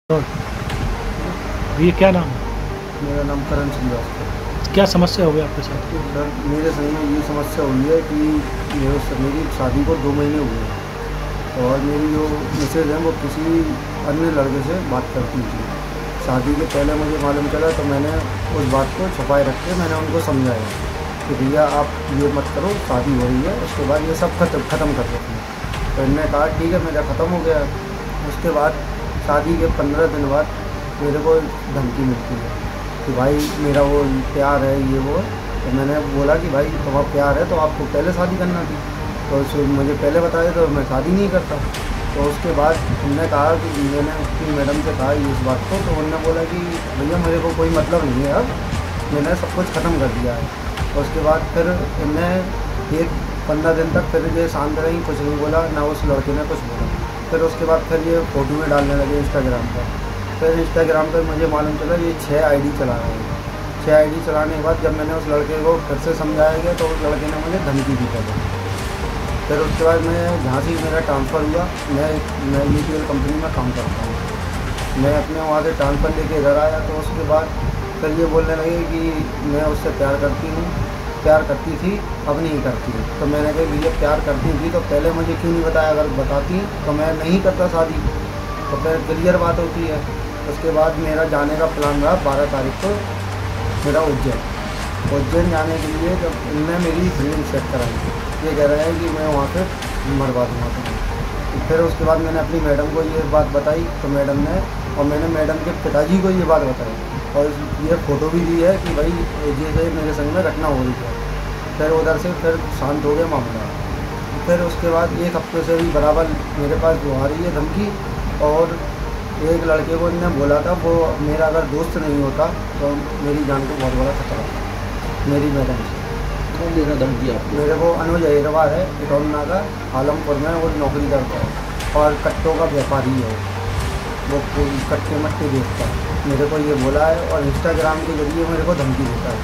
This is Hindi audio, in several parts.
और ये क्या नाम है? मेरा नाम करण श्रीवास्तव। क्या समस्या हुई आपके साथ? सर मेरे संग में ये समस्या हुई है कि मेरी शादी को 2 महीने हुए हैं और मेरी जो मिसेज है वो किसी अन्य लड़के से बात करती थी। शादी के पहले मुझे मालूम चला तो मैंने उस बात को छुपाए रख के मैंने उनको समझाया कि भैया आप ये मत करो, शादी हो रही है, उसके बाद ये सब ख़त्म कर देते हैं। तो इन्होंने कहा ठीक है, मेरा ख़त्म हो गया। उसके बाद शादी के 15 दिन बाद मेरे को धमकी मिलती है कि भाई मेरा वो प्यार है, ये वो। तो मैंने बोला कि भाई तुम्हारा प्यार है तो आपको पहले शादी करना थी, तो मुझे पहले बताया तो मैं शादी नहीं करता। तो उसके बाद उन्होंने कहा कि मैंने उसकी मैडम से कहा इस बात को, तो उन्होंने बोला कि भैया मेरे को कोई मतलब नहीं है, अब मैंने सब कुछ ख़त्म कर दिया है। तो उसके बाद फिर इनने 15 दिन तक फिर ये शांत रही, कुछ नहीं बोला, ना उस लड़के ने कुछ बोला। फिर उसके बाद फिर ये फ़ोटो में डालने लगे इंस्टाग्राम पर। फिर इंस्टाग्राम पर मुझे मालूम चला ये 6 आईडी चला रहे हैं। 6 आईडी चलाने के बाद जब मैंने उस लड़के को फिर से समझाया गया तो उस लड़के ने मुझे धमकी दी पहले। फिर उसके बाद मैं झांसी मेरा ट्रांसफ़र हुआ। मैं यूपीएल कंपनी में काम करता हूँ। मैं अपने वहाँ से ट्रांसफ़र लेके इधर आया तो उसके बाद फिर ये बोलने लगे कि मैं उससे प्यार करती थी, अब नहीं करती। तो मैंने कहा भैया प्यार करती थी तो पहले मुझे क्यों नहीं बताया, अगर बताती तो मैं नहीं करता शादी, तो फिर क्लियर बात होती है। उसके बाद मेरा जाने का प्लान रहा 12 तारीख को मेरा उज्जैन जाने के लिए। जब इनने मेरी फिल्म सेट कराई, ये कह रहे हैं कि मैं वहाँ पर मरवा दूँगा तुम्हें। तो फिर उसके बाद मैंने अपनी मैडम को ये बात बताई तो मैडम ने, और मैंने मैडम के पिताजी को ये बात बताई और ये फ़ोटो भी दी है कि भाई जैसे मेरे संग में घटना हो रही है। फिर उधर से फिर शांत हो गया मामला। फिर उसके बाद 1 हफ्ते से भी बराबर मेरे पास वो आ रही है धमकी। और एक लड़के को इन्होंने बोला था वो मेरा अगर दोस्त नहीं होता तो मेरी जान को बहुत बड़ा खतरा था। मेरी मैडम से कौन दे रहा धमकी आपको? मेरे को अनुज अहिरवार है, इटौना का, आलमपुर में वो नौकरी करता है और कट्टों का व्यापारी है। वो कट्टे मट्टे बेचता है। मेरे को ये बोला है और इंस्टाग्राम के जरिए मेरे को धमकी देता है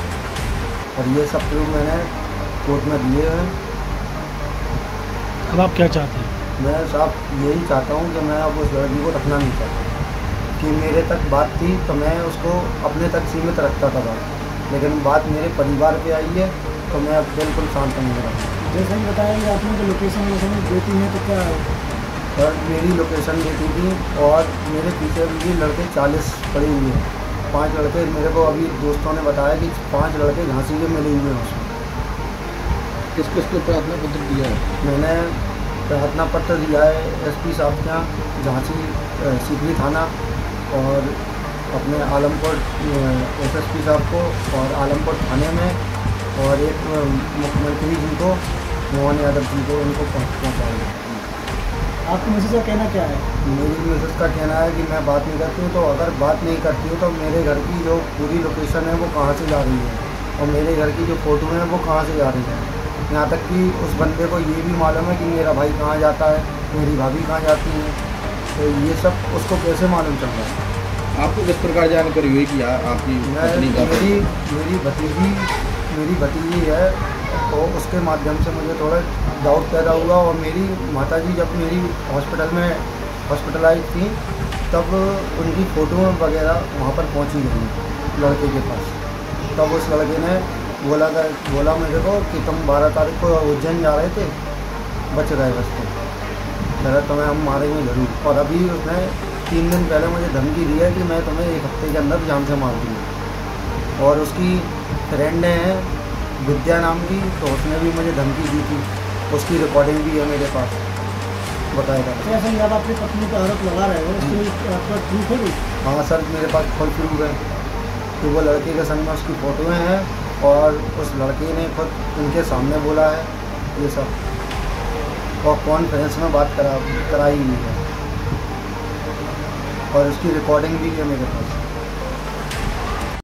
और ये सब प्रूफ मैंने कोर्ट में दिए हैं। अब आप क्या चाहते हैं? मैं साहब यही चाहता हूँ कि मैं अब उस लड़की को रखना नहीं चाहता। कि मेरे तक बात थी तो मैं उसको अपने तक सीमित रखता था बात, लेकिन बात मेरे परिवार पे आई है तो मैं अब बिल्कुल शांत नहीं रहा। जैसे ही बताया कि आपने जो लोकेशन देती है तो क्या है? और मेरी लोकेशन देती थी और मेरे पीछे भी लड़के 40 पड़े हुए हैं। 5 लड़के मेरे को अभी दोस्तों ने बताया कि 5 लड़के झांसी के मिले हुए हैं उसमें। किस किस को प्रार्थना पत्र दिया है? मैंने प्रार्थना पत्र दिया है एसपी साहब के यहाँ, झांसी सीकरी थाना, और अपने आलमपुर एसएसपी साहब को, और आलमपुर थाने में, और एक मुख्यमंत्री जी को, मोहन यादव जी को, उनको पहुँचाएंगे। आपकी मिसेज का कहना क्या है? मेरी मिसेज का कहना है कि मैं बात नहीं करती हूँ, तो अगर बात नहीं करती हूँ तो मेरे घर की जो पूरी लोकेशन है वो कहाँ से जा रही है और मेरे घर की जो फ़ोटो है वो कहाँ से जा रही है। यहाँ तक कि उस बंदे को ये भी मालूम है कि मेरा भाई कहाँ जाता है, मेरी भाभी कहाँ जाती है। तो ये सब उसको कैसे मालूम चल रहा है? आपको किस प्रकार जानकारी हुई कि आपकी पत्नी का? मेरी भतीजी है तो उसके माध्यम से मुझे थोड़ा डाउट पैदा हुआ। और मेरी माताजी जब मेरी हॉस्पिटलाइज थी तब उनकी फ़ोटो वगैरह वहाँ पर पहुँची गई लड़के के पास। तब उस लड़के ने बोला मेरे को कि तुम 12 तारीख को उज्जैन जा रहे थे, बच गए रास्ते, मेरा तुम्हें हम मारेंगे ज़रूर। और अभी उसने 3 दिन पहले मुझे धमकी दी है कि मैं तुम्हें 1 हफ्ते के अंदर जान से मार दूँगी। और उसकी फ्रेंड है विद्या नाम की, तो उसने भी मुझे धमकी दी थी, उसकी रिकॉर्डिंग भी है मेरे पास, बताएगा। जैसे जब आपकी पत्नी का आरोप लगा रहे हो उसके आपका प्रूफ है कुछ? हाँ सर, मेरे पास फुल प्रूफ है कि वो लड़के के संग में उसकी फ़ोटोएँ हैं और उस लड़के ने खुद उनके सामने बोला है ये सब, और कॉन्फ्रेंस में बात कराई हुई है और उसकी रिकॉर्डिंग भी है मेरे पास।